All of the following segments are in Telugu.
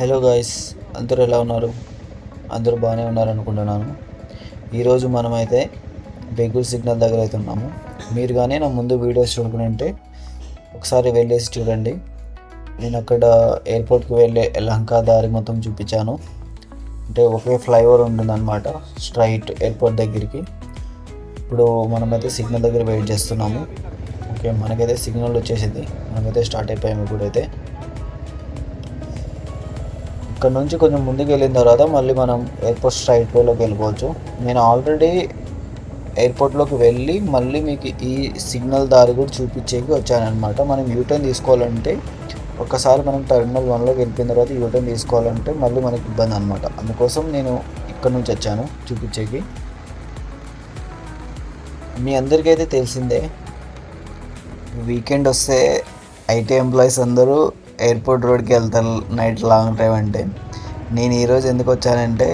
హలో గాయ్స్, అందరూ ఎలా ఉన్నారు? అందరూ బాగానే ఉన్నారు అనుకుంటున్నాను. ఈరోజు మనమైతే బెంగళూరు సిగ్నల్ దగ్గర అయితే ఉన్నాము. మీరు కానీ నా ముందు వీడియోస్ చూడుకుంటే ఒకసారి వెళ్ళేసి చూడండి. నేను అక్కడ ఎయిర్పోర్ట్కి వెళ్ళే లంకా దారి మొత్తం చూపించాను. అంటే ఒకే ఫ్లైఓవర్ ఉంటుందన్నమాట స్ట్రైట్ ఎయిర్పోర్ట్ దగ్గరికి. ఇప్పుడు మనమైతే సిగ్నల్ దగ్గర వెయిట్ చేస్తున్నాము. ఓకే, మనకైతే సిగ్నల్ వచ్చేసింది. మనమైతే స్టార్ట్ అయిపోయాము ఇప్పుడైతే. ఇక్కడ నుంచి కొంచెం ముందుకు వెళ్ళిన తర్వాత మళ్ళీ మనం ఎయిర్పోర్ట్ స్ట్రైట్ వేలోకి వెళ్ళిపోవచ్చు. నేను ఆల్రెడీ ఎయిర్పోర్ట్లోకి వెళ్ళి మళ్ళీ మీకు ఈ సిగ్నల్ దారి కూడా చూపించేకి వచ్చానమాట. మనం యూటర్న్ తీసుకోవాలంటే ఒక్కసారి మనం టెర్మినల్ 1లోకి వెళ్ళిపోయిన తర్వాత యూటర్న్ తీసుకోవాలంటే మళ్ళీ మనకి ఇబ్బంది అనమాట. అందుకోసం నేను ఇక్కడ నుంచి వచ్చాను చూపించేకి. మీ అందరికైతే తెలిసిందే, వీకెండ్ వస్తే ఐటీ ఎంప్లాయీస్ అందరూ ఎయిర్పోర్ట్ రోడ్కి వెళ్తాను నైట్ లాంగ్ డ్రైవ్ అంటే. నేను ఈరోజు ఎందుకు వచ్చానంటే,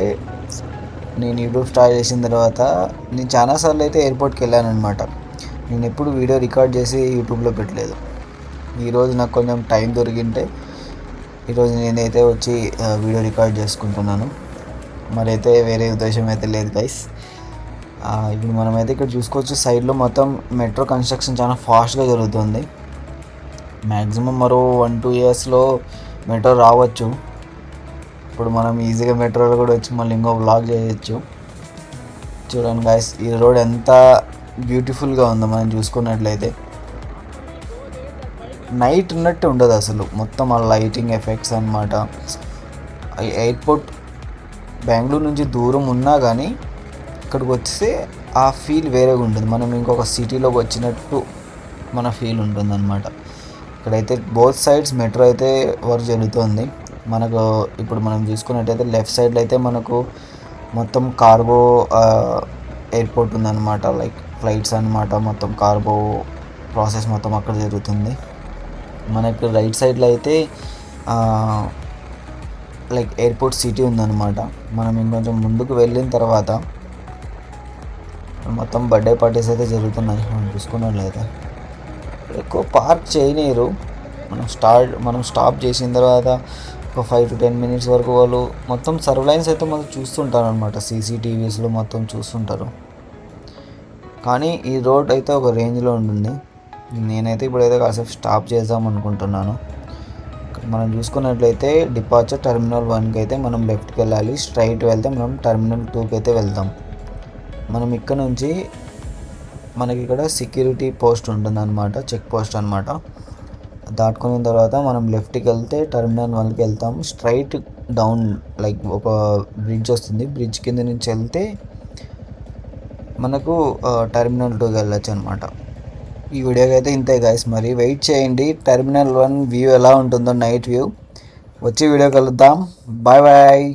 నేను యూట్యూబ్ స్టార్ట్ చేసిన తర్వాత నేను చాలాసార్లు అయితే ఎయిర్పోర్ట్కి వెళ్ళాను అనమాట. నేను ఎప్పుడు వీడియో రికార్డ్ చేసి యూట్యూబ్లో పెట్టలేదు. ఈరోజు నాకు కొంచెం టైం దొరికింటే ఈరోజు నేనైతే వచ్చి వీడియో రికార్డ్ చేసుకుంటున్నాను. మరైతే వేరే ఉద్దేశం అయితే లేదు గైస్. ఇప్పుడు మనమైతే ఇక్కడ చూసుకోవచ్చు, సైడ్లో మొత్తం మెట్రో కన్స్ట్రక్షన్ చాలా ఫాస్ట్గా జరుగుతుంది. మ్యాక్సిమం మరో 1-2 ఇయర్స్లో మెట్రో రావచ్చు. ఇప్పుడు మనం ఈజీగా మెట్రోలో కూడా వచ్చి మళ్ళీ ఇంకో వ్లాగ్ చేయొచ్చు. చూడండి గాయస్, ఈ రోడ్ ఎంత బ్యూటిఫుల్గా ఉందో మనం చూసుకున్నట్లయితే. నైట్ ఉన్నట్టు ఉండదు అసలు, మొత్తం ఆ లైటింగ్ ఎఫెక్ట్స్ అనమాట. ఎయిర్పోర్ట్ బెంగళూరు నుంచి దూరం ఉన్నా కానీ ఇక్కడికి వస్తే ఆ ఫీల్ వేరేగా ఉంటుంది. మనం ఇంకొక సిటీలోకి వచ్చినట్టు మన ఫీల్ ఉంటుంది అనమాట. ఇక్కడైతే బోత్ సైడ్స్ మెట్రో అయితే వర్క్ జరుగుతుంది. మనకు ఇప్పుడు మనం చూసుకున్నట్టయితే లెఫ్ట్ సైడ్లో అయితే మనకు మొత్తం కార్గో ఎయిర్పోర్ట్ ఉందన్నమాట. లైక్ ఫ్లైట్స్ అనమాట, మొత్తం కార్గో ప్రాసెస్ మొత్తం అక్కడ జరుగుతుంది. మనకు రైట్ సైడ్లో అయితే లైక్ ఎయిర్పోర్ట్ సిటీ ఉందన్నమాట. మనం ఇంకొంచెం ముందుకు వెళ్ళిన తర్వాత మొత్తం బర్త్డే పార్టీస్ అయితే జరుగుతున్నాయి. మనం చూసుకున్నట్లయితే ఎక్కువ పార్క్ చేయలేరు. మనం స్టాప్ చేసిన తర్వాత ఒక 5-10 మినిట్స్ వరకు వాళ్ళు మొత్తం సర్వలైన్స్ అయితే మనం చూస్తుంటారు అనమాట. సీసీటీవీస్లో మొత్తం చూస్తుంటారు. కానీ ఈ రోడ్ అయితే ఒక రేంజ్లో ఉంటుంది. నేనైతే ఇప్పుడైతే కాసేపు స్టాప్ చేద్దాం అనుకుంటున్నాను. మనం చూసుకున్నట్లయితే డిపార్చర్ టెర్మినల్ 1కి అయితే మనం లెఫ్ట్కి వెళ్ళాలి. స్ట్రైట్ వెళ్తే మనం టెర్మినల్ 2కి అయితే వెళ్తాం. మనం ఇక్కడ నుంచి మనకి ఇక్కడ సెక్యూరిటీ పోస్ట్ ఉంటుంది అనమాట, చెక్ పోస్ట్ అనమాట. దాటుకున్న తర్వాత మనం లెఫ్ట్కి వెళ్తే టెర్మినల్ 1కి వెళ్తాం. స్ట్రైట్ డౌన్ లైక్ ఒక బ్రిడ్జ్ వస్తుంది, బ్రిడ్జ్ కింద నుంచి వెళ్తే మనకు టెర్మినల్ 2కి వెళ్ళచ్చు అనమాట. ఈ వీడియోకి అయితే ఇంతే గైస్. మరి వెయిట్ చేయండి, టెర్మినల్ 1 వ్యూ ఎలా ఉంటుందో నైట్ వ్యూ. వచ్చి వీడియో కలుద్దాం. Bye bye.